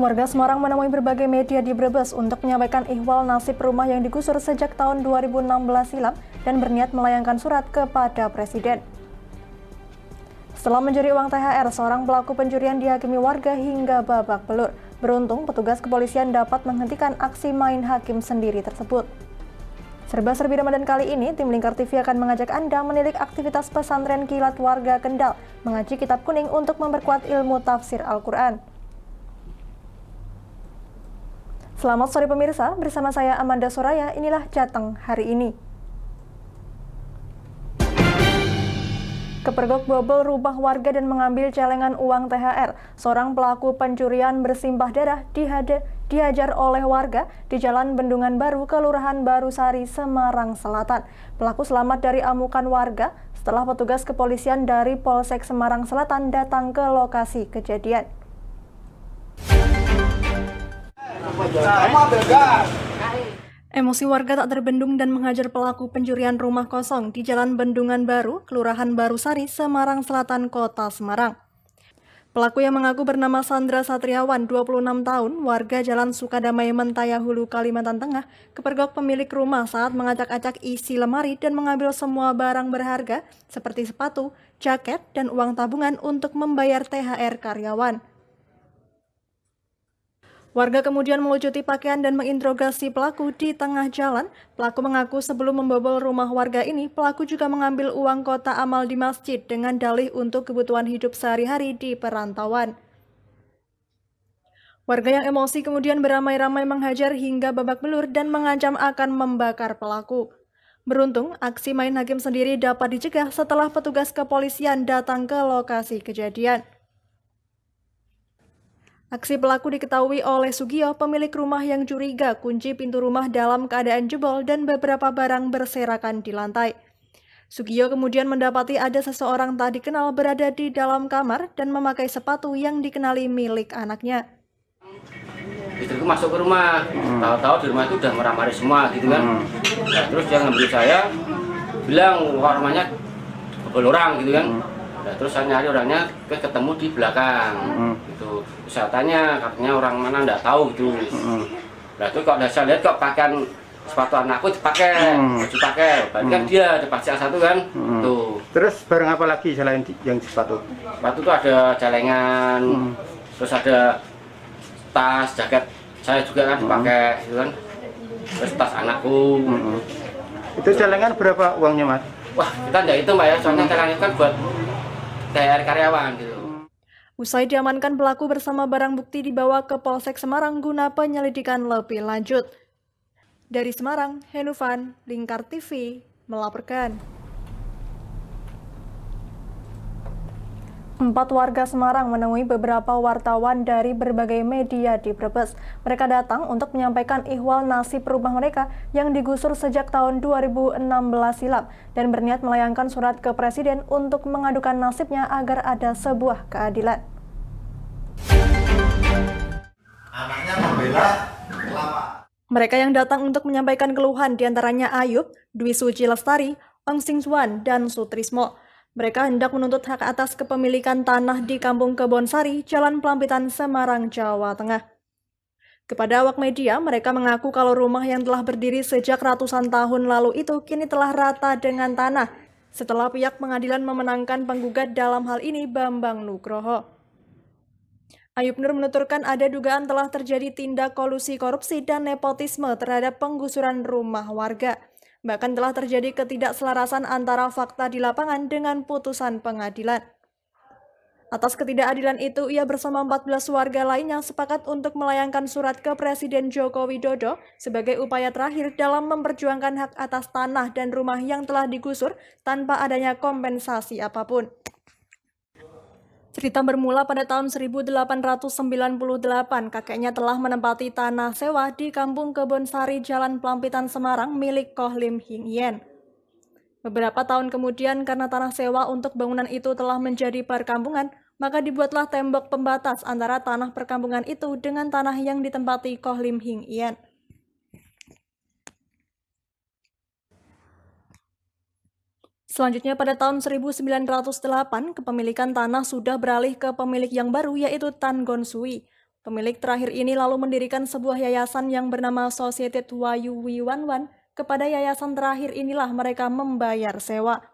Warga Semarang menemui berbagai media di Brebes untuk menyampaikan ihwal nasib rumah yang digusur sejak tahun 2016 silam dan berniat melayangkan surat kepada Presiden. Setelah mencuri uang THR, seorang pelaku pencurian dihakimi warga hingga babak belur. Beruntung, petugas kepolisian dapat menghentikan aksi main hakim sendiri tersebut. Serba-serbi Ramadan kali ini, tim Lingkar TV akan mengajak Anda menilik aktivitas pesantren kilat warga Kendal, mengaji kitab kuning untuk memperkuat ilmu tafsir Al-Quran. Selamat sore pemirsa, bersama saya Amanda Soraya, inilah Jateng hari ini. Kepergok bobol rumah warga dan mengambil celengan uang THR. Seorang pelaku pencurian bersimpah darah dihajar oleh warga di Jalan Bendungan Baru, Kelurahan Barusari, Semarang Selatan. Pelaku selamat dari amukan warga setelah petugas kepolisian dari Polsek Semarang Selatan datang ke lokasi kejadian. Emosi warga tak terbendung dan menghajar pelaku pencurian rumah kosong di Jalan Bendungan Baru, Kelurahan Barusari, Semarang Selatan, Kota Semarang. Pelaku yang mengaku bernama Sandra Satriawan, 26 tahun, warga Jalan Sukadamai, Mentaya Hulu, Kalimantan Tengah, kepergok pemilik rumah saat mengacak-acak isi lemari dan mengambil semua barang berharga seperti sepatu, jaket, dan uang tabungan untuk membayar THR karyawan. Warga kemudian melucuti pakaian dan menginterogasi pelaku di tengah jalan. Pelaku mengaku sebelum membobol rumah warga ini, pelaku juga mengambil uang kota amal di masjid dengan dalih untuk kebutuhan hidup sehari-hari di perantauan. Warga yang emosi kemudian beramai-ramai menghajar hingga babak belur dan mengancam akan membakar pelaku. Beruntung, aksi main hakim sendiri dapat dicegah setelah petugas kepolisian datang ke lokasi kejadian. Aksi pelaku diketahui oleh Sugio, pemilik rumah yang curiga kunci pintu rumah dalam keadaan jebol dan beberapa barang berserakan di lantai. Sugio kemudian mendapati ada seseorang tak dikenal berada di dalam kamar dan memakai sepatu yang dikenali milik anaknya. Istriku masuk ke rumah, tahu-tahu di rumah itu udah marah-marah semua gitu kan. Nah, terus dia ngambil saya, bilang rumahnya bobol orang gitu kan. Nah, terus saya nyari orangnya, ketemu di belakang gitu. Terus saya tanya, katanya orang mana enggak tahu gitu. Nah, itu kok saya lihat kok pakaian sepatu anakku dipakai, baju pakai. Berarti kan dia ada pasien satu kan. Tuh. Terus barang apa lagi selain yang sepatu? Sepatu itu ada celengan, terus ada tas, jaket saya juga kan dipakai gitu kan. Terus tas anakku. Itu celengan berapa uangnya, Mas? Wah, kita enggak itu Mbak ya, soalnya celengan itu kan buat THR karyawan gitu. Usai diamankan, pelaku bersama barang bukti dibawa ke Polsek Semarang guna penyelidikan lebih lanjut. Dari Semarang, Henufan, Lingkar TV, melaporkan. 4 warga Semarang menemui beberapa wartawan dari berbagai media di Brebes. Mereka datang untuk menyampaikan ihwal nasib rumah mereka yang digusur sejak tahun 2016 silam dan berniat melayangkan surat ke Presiden untuk mengadukan nasibnya agar ada sebuah keadilan. Anaknya membela lama. Mereka yang datang untuk menyampaikan keluhan diantaranya Ayub, Dwi Suci Lestari, Ong Singswan, dan Sutrismo. Mereka hendak menuntut hak atas kepemilikan tanah di Kampung Kebonsari, Jalan Pelampitan, Semarang, Jawa Tengah. Kepada awak media, mereka mengaku kalau rumah yang telah berdiri sejak ratusan tahun lalu itu kini telah rata dengan tanah, setelah pihak pengadilan memenangkan penggugat dalam hal ini Bambang Nugroho. Ayub Nur menuturkan ada dugaan telah terjadi tindak kolusi korupsi dan nepotisme terhadap penggusuran rumah warga. Bahkan telah terjadi ketidakselarasan antara fakta di lapangan dengan putusan pengadilan. Atas ketidakadilan itu, ia bersama 14 warga lainnya sepakat untuk melayangkan surat ke Presiden Joko Widodo sebagai upaya terakhir dalam memperjuangkan hak atas tanah dan rumah yang telah digusur tanpa adanya kompensasi apapun. Cerita bermula pada tahun 1898, kakeknya telah menempati tanah sewa di Kampung Kebonsari, Jalan Pelampitan, Semarang, milik Koh Lim Hing Yen. Beberapa tahun kemudian, karena tanah sewa untuk bangunan itu telah menjadi perkampungan, maka dibuatlah tembok pembatas antara tanah perkampungan itu dengan tanah yang ditempati Koh Lim Hing Yen. Selanjutnya pada tahun 1908, kepemilikan tanah sudah beralih ke pemilik yang baru yaitu Tan Gon Sui. Pemilik terakhir ini lalu mendirikan sebuah yayasan yang bernama Societed Wayu Wiwanwan. Kepada yayasan terakhir inilah mereka membayar sewa.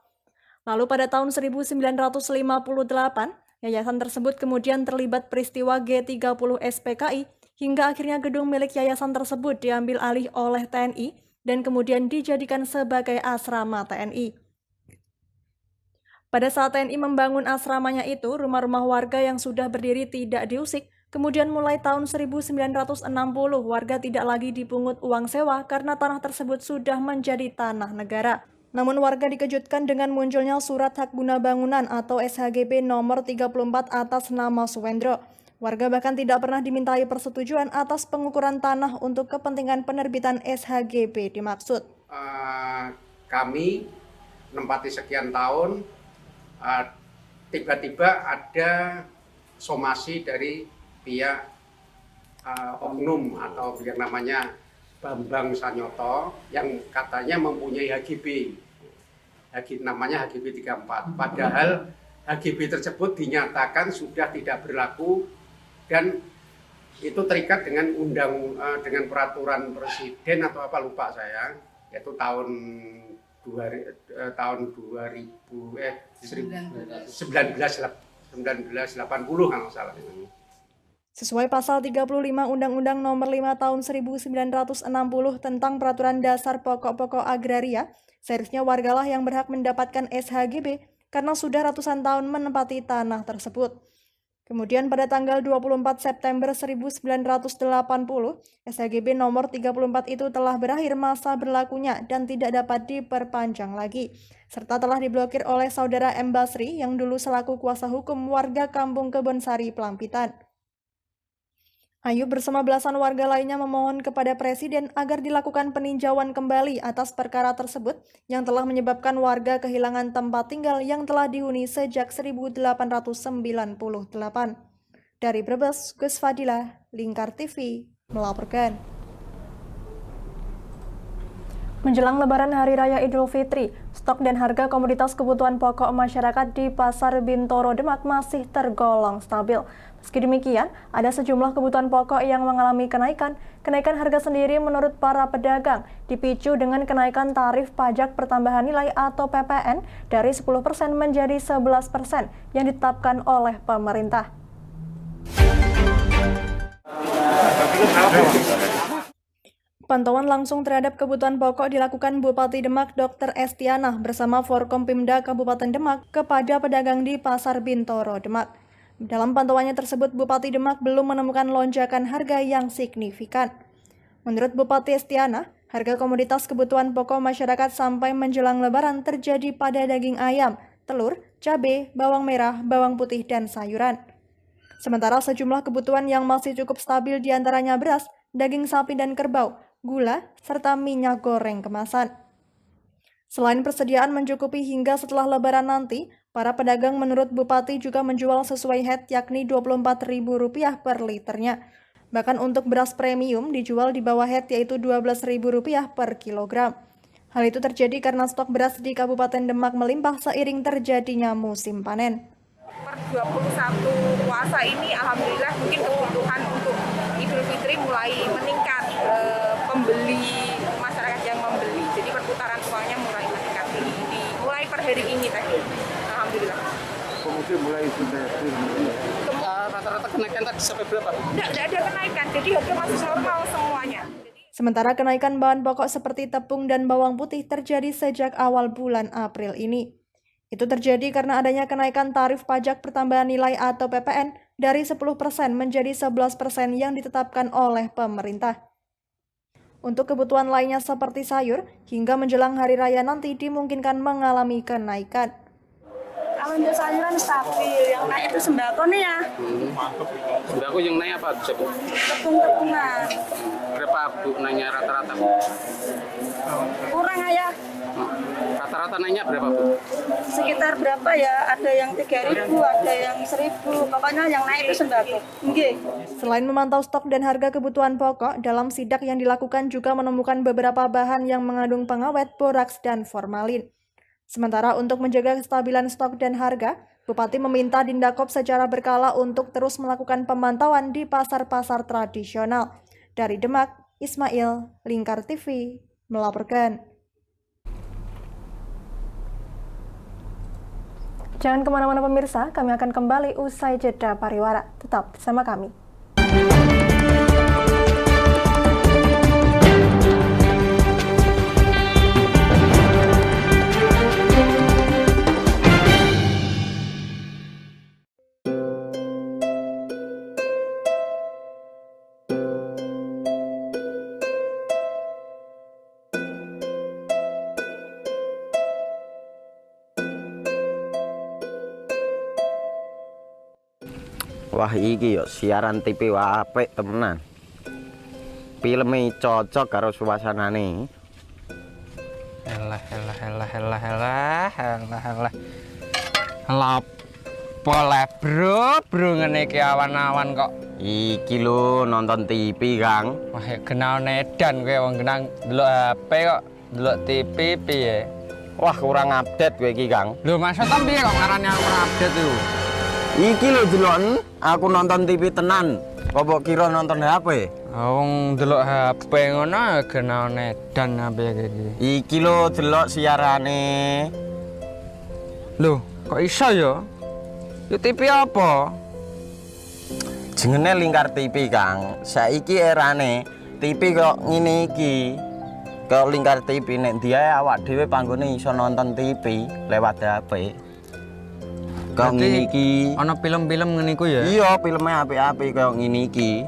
Lalu pada tahun 1958, yayasan tersebut kemudian terlibat peristiwa G30 SPKI hingga akhirnya gedung milik yayasan tersebut diambil alih oleh TNI dan kemudian dijadikan sebagai asrama TNI. Pada saat TNI membangun asramanya itu, rumah-rumah warga yang sudah berdiri tidak diusik. Kemudian mulai tahun 1960, warga tidak lagi dipungut uang sewa karena tanah tersebut sudah menjadi tanah negara. Namun warga dikejutkan dengan munculnya surat hak guna bangunan atau SHGB nomor 34 atas nama Suwendro. Warga bahkan tidak pernah dimintai persetujuan atas pengukuran tanah untuk kepentingan penerbitan SHGB dimaksud. Kami menempati sekian tahun, tiba-tiba ada somasi dari pihak oknum atau yang namanya Bambang Sanyoto yang katanya mempunyai HGB. Namanya HGB 34. Padahal HGB tersebut dinyatakan sudah tidak berlaku dan itu terikat dengan dengan peraturan presiden atau apa lupa saya, yaitu tahun 1980 kalau salah. Sesuai pasal 35 Undang-Undang Nomor 5 Tahun 1960 tentang Peraturan Dasar Pokok-pokok Agraria, seharusnya wargalah yang berhak mendapatkan SHGB karena sudah ratusan tahun menempati tanah tersebut. Kemudian pada tanggal 24 September 1980, SHGB nomor 34 itu telah berakhir masa berlakunya dan tidak dapat diperpanjang lagi, serta telah diblokir oleh saudara M. Basri yang dulu selaku kuasa hukum warga Kampung Kebonsari Pelampitan. Ayub bersama belasan warga lainnya memohon kepada Presiden agar dilakukan peninjauan kembali atas perkara tersebut yang telah menyebabkan warga kehilangan tempat tinggal yang telah dihuni sejak 1898. Dari Brebes, Gus Fadilah, Lingkar TV, melaporkan. Menjelang Lebaran Hari Raya Idul Fitri, stok dan harga komoditas kebutuhan pokok masyarakat di Pasar Bintoro Demak masih tergolong stabil. Meski demikian, ada sejumlah kebutuhan pokok yang mengalami kenaikan. Kenaikan harga sendiri menurut para pedagang dipicu dengan kenaikan tarif pajak pertambahan nilai atau PPN dari 10% menjadi 11% yang ditetapkan oleh pemerintah. Pantauan langsung terhadap kebutuhan pokok dilakukan Bupati Demak Dr. Estianah bersama Forkompimda Kabupaten Demak kepada pedagang di Pasar Bintoro Demak. Dalam pantauannya tersebut, Bupati Demak belum menemukan lonjakan harga yang signifikan. Menurut Bupati Estianah, harga komoditas kebutuhan pokok masyarakat sampai menjelang Lebaran terjadi pada daging ayam, telur, cabai, bawang merah, bawang putih, dan sayuran. Sementara sejumlah kebutuhan yang masih cukup stabil diantaranya beras, daging sapi dan kerbau, gula, serta minyak goreng kemasan. Selain persediaan mencukupi hingga setelah Lebaran nanti, para pedagang menurut Bupati juga menjual sesuai head yakni Rp24.000 per liternya. Bahkan untuk beras premium dijual di bawah head yaitu Rp12.000 per kilogram. Hal itu terjadi karena stok beras di Kabupaten Demak melimpah seiring terjadinya musim panen. Per 21 puasa ini alhamdulillah mungkin kebutuhan untuk Idul Fitri mulai meningkat, pembeli masyarakat yang membeli, jadi perputaran uangnya mulai meningkat mulai per hari ini tadi, alhamdulillah. Kemudian mulai sudah Rata-rata kenaikan tadi sampai berapa? Tidak ada kenaikan, jadi harga masih normal semuanya. Sementara kenaikan bahan pokok seperti tepung dan bawang putih terjadi sejak awal bulan April ini. Itu terjadi karena adanya kenaikan tarif pajak pertambahan nilai atau PPN dari 10% menjadi 11% yang ditetapkan oleh pemerintah. Untuk kebutuhan lainnya seperti sayur, hingga menjelang Hari Raya nanti dimungkinkan mengalami kenaikan. Kalau untuk sayuran stabil, yang naik itu sembako nih ya. Sembako yang naik apa bisa Bu? Tepung-tepungan. Berapa Bu naiknya rata-rata Bu? Kurang ya. Rata-rata naiknya berapa Bu? Sekitar berapa ya? Ada yang 3.000, ada yang 1.000. Pokoknya yang naik itu sembako. Nggih. Selain memantau stok dan harga kebutuhan pokok, dalam sidak yang dilakukan juga menemukan beberapa bahan yang mengandung pengawet, boraks, dan formalin. Sementara untuk menjaga kestabilan stok dan harga, Bupati meminta Dindakop secara berkala untuk terus melakukan pemantauan di pasar-pasar tradisional. Dari Demak, Ismail, Lingkar TV, melaporkan. Jangan kemana-mana pemirsa, kami akan kembali usai jeda pariwara. Tetap bersama kami. Wah iki yo siaran TV wah apik temenan. Filme cocok karo suasanane. Elah. Boleh bro ngene iki awan-awan kok. Iki lho nonton TV, Kang. Wah, kenal nedan kowe wong kenang delok HP kok delok TV piye? Wah kurang update kowe iki, Kang. Lho maksudnya piye kok ngarani aku update itu? Iki lho delok aku nonton TV tenan. Kok kira nonton HP? Wong delok HP ngono kenal nedan apa iki. Iki lho delok siarane. Lho, kok iso ya? Yo TV apa? Jenenge Lingkar TV, Kang. Saiki erane TV kok ngene iki. Kok Lingkar TV nek dia awak dhewe panggone iso nonton TV lewat HP. Kok ngene iki. Ana film-film ngene iku ya? Iya, filme apik-apik kaya ngene iki.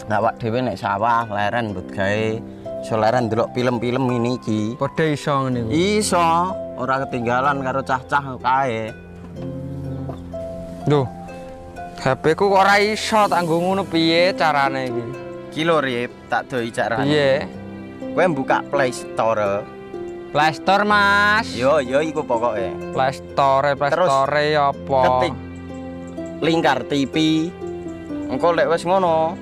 Nah, awak dhewe nek sawah leren mbut gawe iso leren ndelok film-film ngene iki. Padha iso ngene iku. Iso, ora ketinggalan karo cah-cah kae. Duh. HP ku kok ora iso tak nggo ngono piye carane iki? Iki lho Rip, tak doi carane. Piye? Kowe buka Play Store. Play Store, Mas. Yo iku pokoke. Play Store apa? Ketik Lingkar TV. Engko lek wis ngono,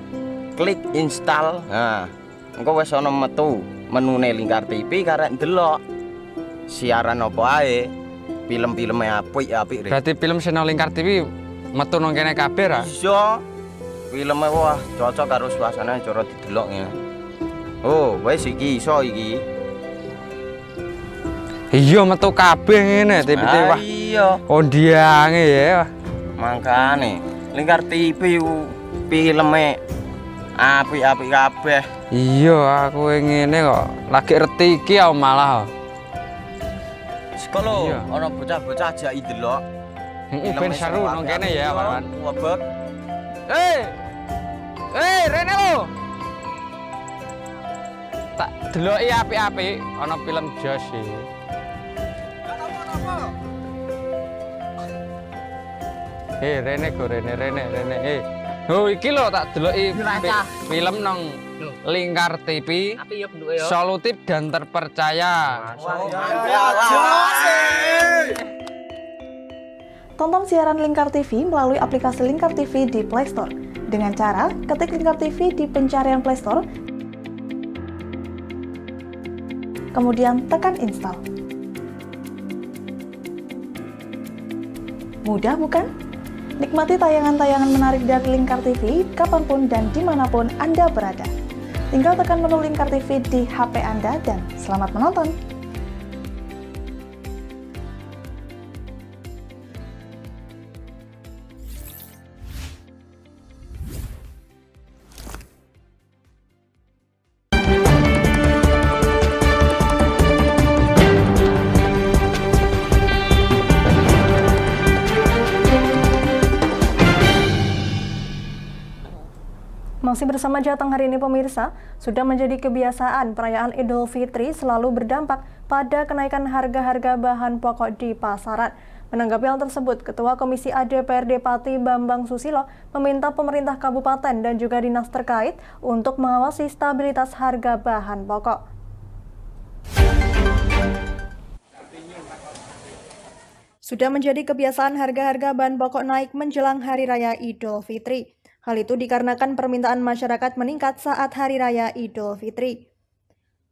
klik install. Nah, engko wis ana metu menune Lingkar TV karek ndelok siaran apa ae. Film-filme apik-apik. Berarti film channel Lingkar TV metu nang kene kabeh ra? Iso. Filme wah cocok karo suasana cara didelok ya. Oh, wis iki iso iki. Iya metu kabeh ngene TV wah. Iya. Kondiange ya. Mangkane Lingkar TV filme apik-apik kabeh. Iya, aku ngene kok. Lagi reti iki aku malah. Sekolo Iya. ana bocah-bocah ajak ndelok. Heeh, ben seru nang kene ya, Wan. Wabek. Rene lo. Tak deloki apik-apik ana film Jos iki. Rene go Rene. Oh iki lho tak deloki film nang Lingkar TV. Solutif dan terpercaya. Tonton siaran Lingkar TV melalui aplikasi Lingkar TV di Play Store. Dengan cara ketik Lingkar TV di pencarian Play Store, kemudian tekan install. Mudah bukan? Nikmati tayangan-tayangan menarik dari Lingkar TV kapanpun dan dimanapun Anda berada. Tinggal tekan menu Lingkar TV di HP Anda dan selamat menonton! Masih bersama Jateng hari ini pemirsa, sudah menjadi kebiasaan perayaan Idul Fitri selalu berdampak pada kenaikan harga-harga bahan pokok di pasaran. Menanggapi hal tersebut, Ketua Komisi A DPRD Pati Bambang Susilo meminta pemerintah kabupaten dan juga dinas terkait untuk mengawasi stabilitas harga bahan pokok. Sudah menjadi kebiasaan harga-harga bahan pokok naik menjelang Hari Raya Idul Fitri. Hal itu dikarenakan permintaan masyarakat meningkat saat Hari Raya Idul Fitri.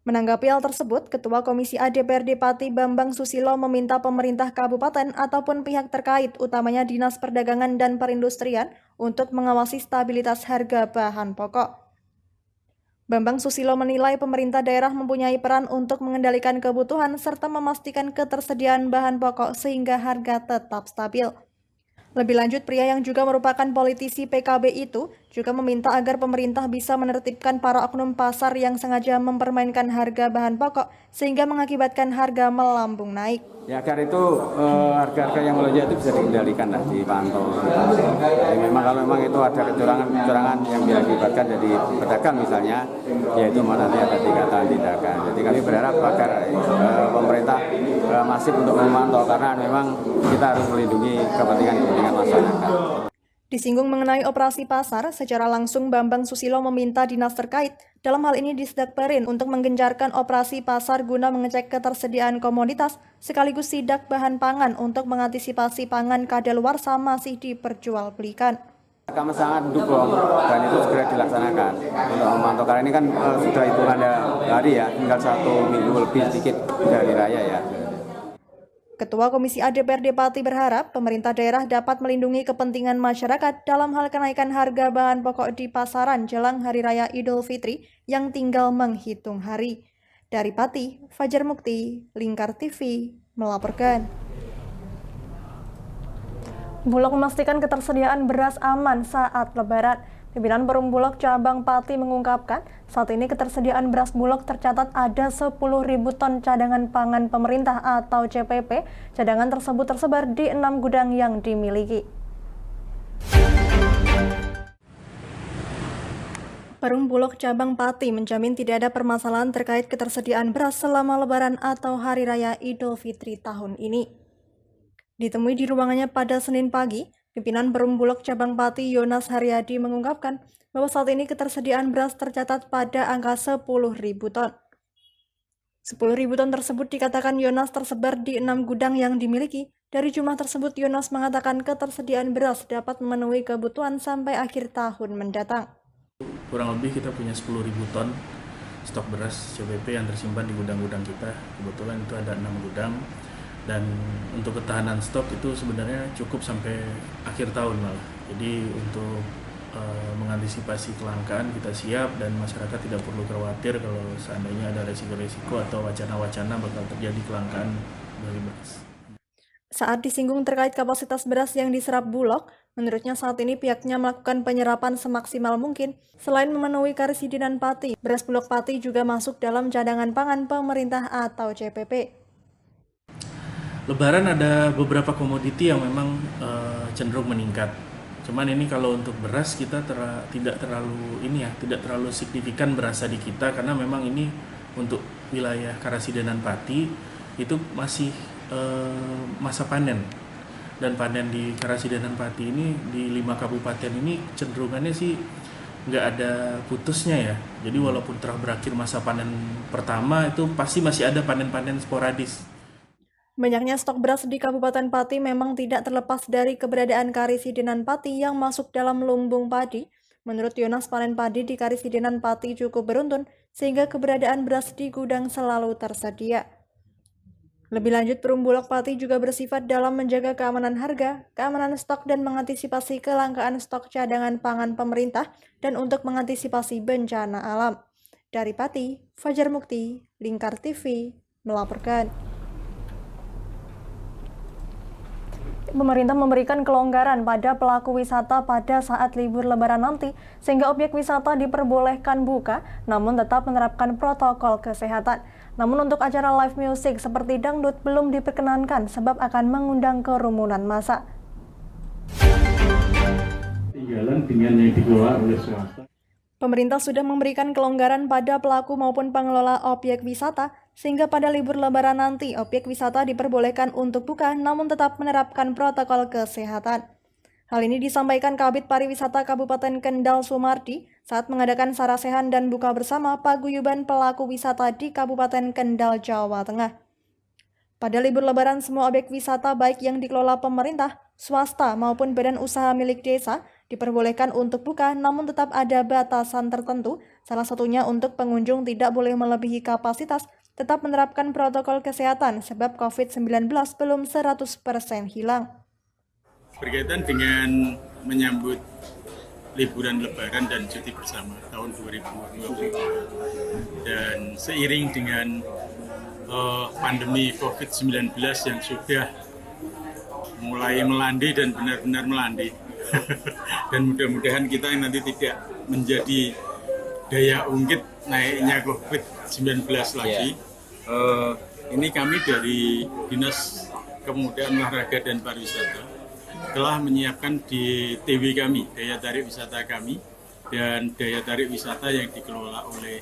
Menanggapi hal tersebut, Ketua Komisi A DPRD Pati Bambang Susilo meminta pemerintah kabupaten ataupun pihak terkait, utamanya Dinas Perdagangan dan Perindustrian, untuk mengawasi stabilitas harga bahan pokok. Bambang Susilo menilai pemerintah daerah mempunyai peran untuk mengendalikan kebutuhan serta memastikan ketersediaan bahan pokok sehingga harga tetap stabil. Lebih lanjut, pria yang juga merupakan politisi PKB itu juga meminta agar pemerintah bisa menertibkan para oknum pasar yang sengaja mempermainkan harga bahan pokok sehingga mengakibatkan harga melambung naik. Ya, agar itu harga-harga yang melonjak itu bisa dikendalikan lah, dipantau. Jadi memang kalau memang itu ada kecurangan yang diakibatkan dari pedagang misalnya, yaitu nanti ada tindakan. Jadi kami berharap agar pemerintah masif untuk memantau karena memang kita harus melindungi kepentingan masyarakat. Disinggung mengenai operasi pasar, secara langsung Bambang Susilo meminta dinas terkait, dalam hal ini Disdakperin, untuk menggencarkan operasi pasar guna mengecek ketersediaan komoditas, sekaligus sidak bahan pangan untuk mengantisipasi pangan kadaluarsa masih diperjualbelikan. Kami sangat mendukung dan itu segera dilaksanakan untuk memantau karena ini kan sudah hitungan hari ya, tinggal 1 minggu lebih sedikit dari raya ya. Ketua Komisi A DPRD Pati berharap pemerintah daerah dapat melindungi kepentingan masyarakat dalam hal kenaikan harga bahan pokok di pasaran jelang Hari Raya Idul Fitri yang tinggal menghitung hari. Dari Pati, Fajar Mukti, Lingkar TV, melaporkan. Bulog memastikan ketersediaan beras aman saat Lebaran. Pimpinan Perum Bulog Cabang Pati mengungkapkan, saat ini ketersediaan beras Bulog tercatat ada 10.000 ton cadangan pangan pemerintah atau CPP. Cadangan tersebut tersebar di 6 gudang yang dimiliki. Perum Bulog Cabang Pati menjamin tidak ada permasalahan terkait ketersediaan beras selama Lebaran atau Hari Raya Idul Fitri tahun ini. Ditemui di ruangannya pada Senin pagi, pimpinan Perum Bulog Cabang Pati Yonas Haryadi mengungkapkan bahwa saat ini ketersediaan beras tercatat pada angka 10.000 ton. 10.000 ton tersebut dikatakan Yonas tersebar di 6 gudang yang dimiliki. Dari jumlah tersebut, Yonas mengatakan ketersediaan beras dapat memenuhi kebutuhan sampai akhir tahun mendatang. Kurang lebih kita punya 10.000 ton stok beras CPP yang tersimpan di gudang-gudang kita. Kebetulan itu ada 6 gudang. Dan untuk ketahanan stok itu sebenarnya cukup sampai akhir tahun malah. Jadi untuk mengantisipasi kelangkaan kita siap dan masyarakat tidak perlu khawatir kalau seandainya ada resiko-resiko atau wacana-wacana bakal terjadi kelangkaan dari beras. Saat disinggung terkait kapasitas beras yang diserap Bulog, menurutnya saat ini pihaknya melakukan penyerapan semaksimal mungkin. Selain memenuhi Karesidenan Pati, beras Bulog Pati juga masuk dalam cadangan pangan pemerintah atau CPP. Lebaran ada beberapa komoditi yang memang cenderung meningkat. Cuman ini kalau untuk beras kita tidak terlalu signifikan berasa di kita karena memang ini untuk wilayah Karesidenan Pati itu masih masa panen. Dan panen di Karesidenan Pati ini di 5 kabupaten ini cenderungannya sih nggak ada putusnya ya. Jadi walaupun telah berakhir masa panen pertama itu pasti masih ada panen-panen sporadis. Banyaknya stok beras di Kabupaten Pati memang tidak terlepas dari keberadaan Karesidenan Pati yang masuk dalam lumbung padi. Menurut Yonas, panen padi di Karesidenan Pati cukup beruntun, sehingga keberadaan beras di gudang selalu tersedia. Lebih lanjut, Perum Bulog Pati juga bersifat dalam menjaga keamanan harga, keamanan stok, dan mengantisipasi kelangkaan stok cadangan pangan pemerintah, dan untuk mengantisipasi bencana alam. Dari Pati, Fajar Mukti, Lingkar TV, melaporkan. Pemerintah memberikan kelonggaran pada pelaku wisata pada saat libur Lebaran nanti, sehingga objek wisata diperbolehkan buka, namun tetap menerapkan protokol kesehatan. Namun untuk acara live music seperti dangdut belum diperkenankan sebab akan mengundang kerumunan massa. Tinggalan dengan yang dikelola oleh swasta. Pemerintah sudah memberikan kelonggaran pada pelaku maupun pengelola objek wisata, sehingga pada libur Lebaran nanti objek wisata diperbolehkan untuk buka namun tetap menerapkan protokol kesehatan. Hal ini disampaikan Kabid Pariwisata Kabupaten Kendal Sumardi saat mengadakan sarasehan dan buka bersama paguyuban pelaku wisata di Kabupaten Kendal, Jawa Tengah. Pada libur Lebaran, semua objek wisata baik yang dikelola pemerintah, swasta maupun badan usaha milik desa diperbolehkan untuk buka, namun tetap ada batasan tertentu Salah satunya untuk pengunjung tidak boleh melebihi kapasitas, tetap menerapkan protokol kesehatan sebab COVID-19 belum 100% hilang. Berkaitan dengan menyambut liburan Lebaran dan cuti bersama tahun 2020 dan seiring dengan pandemi COVID-19 yang sudah mulai melandai dan benar-benar melandai dan mudah-mudahan kita nanti tidak menjadi daya ungkit naiknya COVID-19 lagi. Ini kami dari Dinas Kepemudaan Olahraga dan Pariwisata telah menyiapkan di TW kami, daya tarik wisata kami, dan daya tarik wisata yang dikelola oleh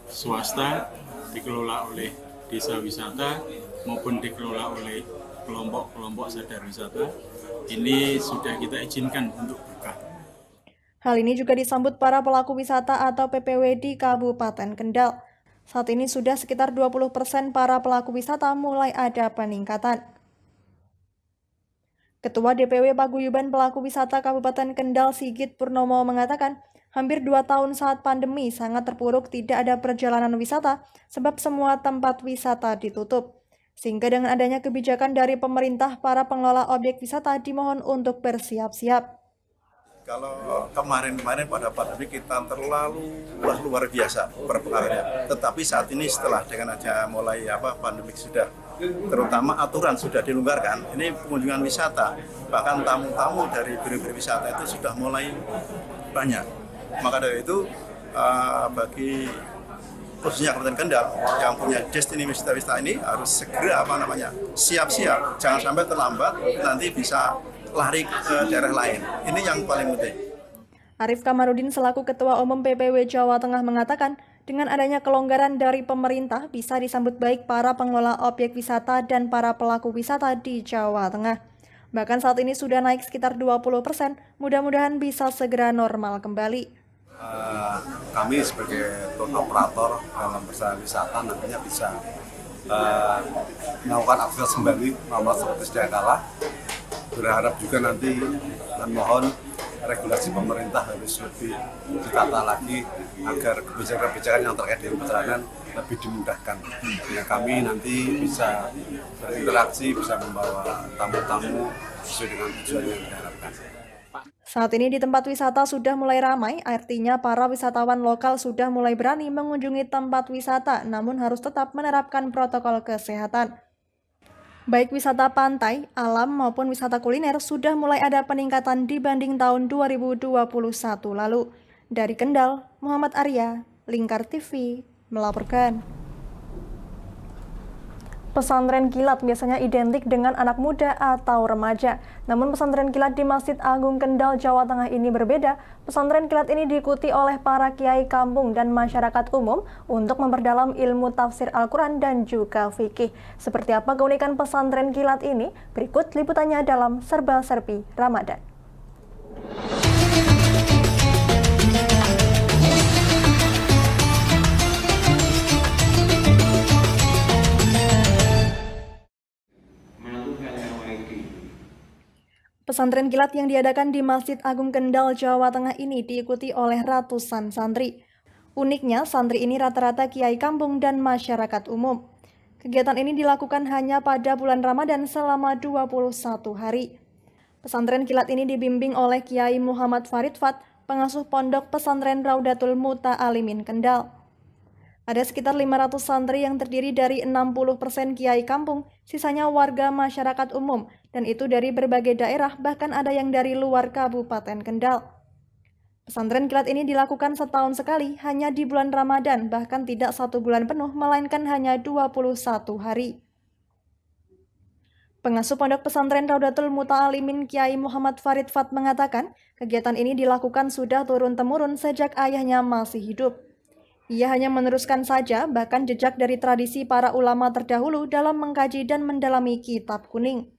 swasta, dikelola oleh desa wisata, maupun dikelola oleh kelompok-kelompok sadar wisata. Ini sudah kita izinkan untuk buka. Hal ini juga disambut para pelaku wisata atau PPW di Kabupaten Kendal. Saat ini sudah sekitar 20% para pelaku wisata mulai ada peningkatan. Ketua DPW Paguyuban Pelaku Wisata Kabupaten Kendal Sigit Purnomo mengatakan, hampir 2 tahun saat pandemi sangat terpuruk tidak ada perjalanan wisata sebab semua tempat wisata ditutup. Sehingga dengan adanya kebijakan dari pemerintah, para pengelola objek wisata dimohon untuk bersiap-siap. Kalau kemarin-kemarin pada pandemi kita terlalu luar biasa berpengaruhnya. Tetapi saat ini setelah dengan aja mulai pandemi sudah, terutama aturan sudah dilonggarkan, ini pengunjungan wisata, bahkan tamu-tamu dari biro-biro wisata itu sudah mulai banyak. Maka dari itu bagi khususnya Kabupaten Kendal yang punya destinasi wisata ini harus segera siap-siap, jangan sampai terlambat nanti bisa lari ke daerah lain. Ini yang paling penting. Arif Kamarudin selaku Ketua Umum PPW Jawa Tengah mengatakan, dengan adanya kelonggaran dari pemerintah bisa disambut baik para pengelola objek wisata dan para pelaku wisata di Jawa Tengah. Bahkan saat ini sudah naik sekitar 20%, mudah-mudahan bisa segera normal kembali. Kami sebagai tour operator dalam perjalanan wisata nantinya bisa melakukan aktivitas kembali normal seperti sedia kala. Berharap juga nanti dan mohon regulasi pemerintah harus lebih ditata lagi agar kebijakan-kebijakan yang terkait dengan perjalanan lebih dimudahkan. Ya, kami nanti bisa berinteraksi, bisa membawa tamu-tamu sesuai dengan tujuan yang diharapkan. Saat ini di tempat wisata sudah mulai ramai, artinya para wisatawan lokal sudah mulai berani mengunjungi tempat wisata, namun harus tetap menerapkan protokol kesehatan. Baik wisata pantai, alam maupun wisata kuliner sudah mulai ada peningkatan dibanding tahun 2021 lalu. Dari Kendal, Muhammad Arya, Lingkar TV, melaporkan. Pesantren kilat biasanya identik dengan anak muda atau remaja. Namun pesantren kilat di Masjid Agung Kendal, Jawa Tengah ini berbeda. Pesantren kilat ini diikuti oleh para kiai kampung dan masyarakat umum untuk memperdalam ilmu tafsir Al-Quran dan juga fikih. Seperti apa keunikan pesantren kilat ini? Berikut liputannya dalam Serba Serbi Ramadan. Pesantren kilat yang diadakan di Masjid Agung Kendal, Jawa Tengah ini diikuti oleh ratusan santri. Uniknya, santri ini rata-rata kiai kampung dan masyarakat umum. Kegiatan ini dilakukan hanya pada bulan Ramadan selama 21 hari. Pesantren kilat ini dibimbing oleh Kiai Muhammad Farid Fat, pengasuh pondok pesantren Raudatul Muta'alimin Kendal. Ada sekitar 500 santri yang terdiri dari 60% kiai kampung, sisanya warga masyarakat umum, dan itu dari berbagai daerah, bahkan ada yang dari luar Kabupaten Kendal. Pesantren kilat ini dilakukan setahun sekali, hanya di bulan Ramadan, bahkan tidak 1 bulan penuh, melainkan hanya 21 hari. Pengasuh pondok pesantren Raudatul Muta'alimin Kiai Muhammad Farid Fat mengatakan, kegiatan ini dilakukan sudah turun-temurun sejak ayahnya masih hidup. Ia hanya meneruskan saja, bahkan jejak dari tradisi para ulama terdahulu dalam mengkaji dan mendalami kitab kuning.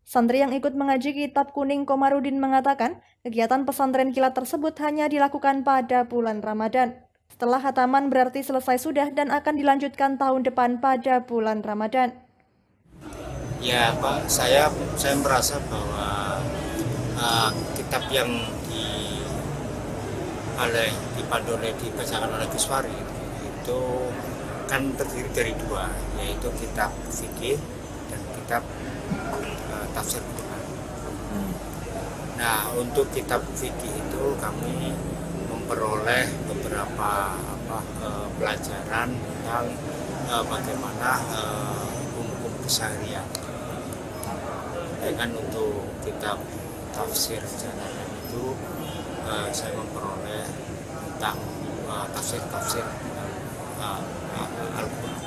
Santri yang ikut mengaji kitab kuning Komarudin mengatakan, kegiatan pesantren kilat tersebut hanya dilakukan pada bulan Ramadan. Setelah khataman berarti selesai sudah dan akan dilanjutkan tahun depan pada bulan Ramadan. Ya Pak, saya merasa bahwa kitab yang dipandu oleh dibacakan oleh Gus Farid itu kan terdiri dari dua, yaitu kitab fikih dan kitab tafsir Quran. Nah, untuk kitab fikih itu kami memperoleh beberapa pelajaran tentang bagaimana hukum keseharian. Dan untuk kitab tafsir Jalalain itu saya memperoleh tentang tafsir Al-Quran.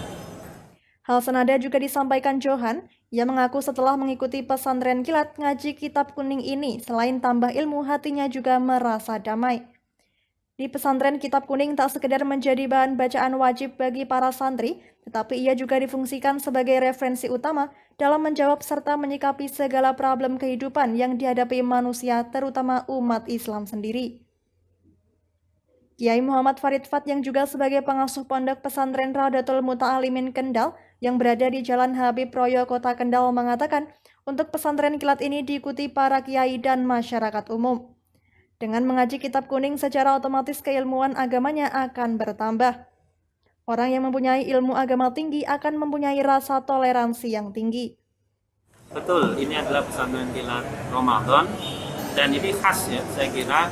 Hal senada juga disampaikan Johan. Ia mengaku setelah mengikuti pesantren kilat ngaji kitab kuning ini, selain tambah ilmu, hatinya juga merasa damai. Di pesantren kitab kuning tak sekedar menjadi bahan bacaan wajib bagi para santri, tetapi ia juga difungsikan sebagai referensi utama dalam menjawab serta menyikapi segala problem kehidupan yang dihadapi manusia, terutama umat Islam sendiri. Kiai Muhammad Farid Fat yang juga sebagai pengasuh pondok pesantren Raudatul Muta'alimin Kendal yang berada di Jalan Habib Royo, Kota Kendal mengatakan, untuk pesantren kilat ini diikuti para kiai dan masyarakat umum. Dengan mengaji kitab kuning secara otomatis keilmuan agamanya akan bertambah. Orang yang mempunyai ilmu agama tinggi akan mempunyai rasa toleransi yang tinggi. Betul, ini adalah pesantren kilat Ramadan dan ini khas ya, saya kira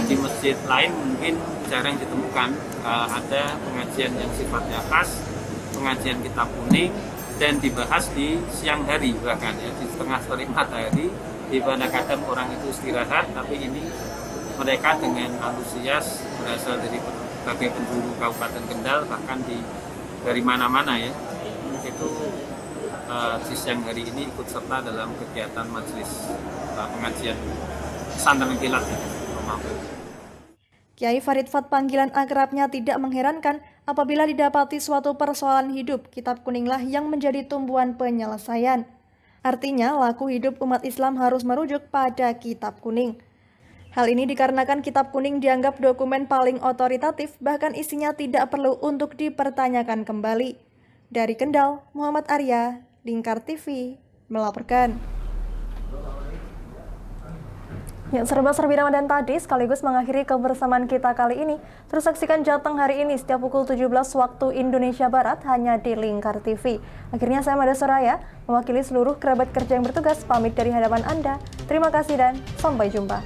di masjid lain mungkin jarang ditemukan ada pengajian yang sifatnya khas, pengajian kitab kuning dan dibahas di siang hari bahkan ya, di tengah terik matahari, di mana kadang orang itu istirahat, tapi ini mereka dengan antusias berasal dari berbagai penjuru Kabupaten Kendal, bahkan dari mana-mana ya, itu di siang hari ini ikut serta dalam kegiatan majelis pengajian pesantren kilat ya. Kiai Farid Fat panggilan akrabnya tidak mengherankan apabila didapati suatu persoalan hidup, kitab kuninglah yang menjadi tumbuhan penyelesaian. Artinya, laku hidup umat Islam harus merujuk pada kitab kuning. Hal ini dikarenakan kitab kuning dianggap dokumen paling otoritatif, bahkan isinya tidak perlu untuk dipertanyakan kembali. Dari Kendal, Muhammad Arya, Lingkar TV, melaporkan. Ya, serba-serbi Ramadan tadi sekaligus mengakhiri kebersamaan kita kali ini. Terus saksikan Jateng hari ini setiap pukul 17 waktu Indonesia Barat hanya di Lingkar TV. Akhirnya saya Mada Soraya, mewakili seluruh kerabat kerja yang bertugas, pamit dari hadapan Anda. Terima kasih dan sampai jumpa.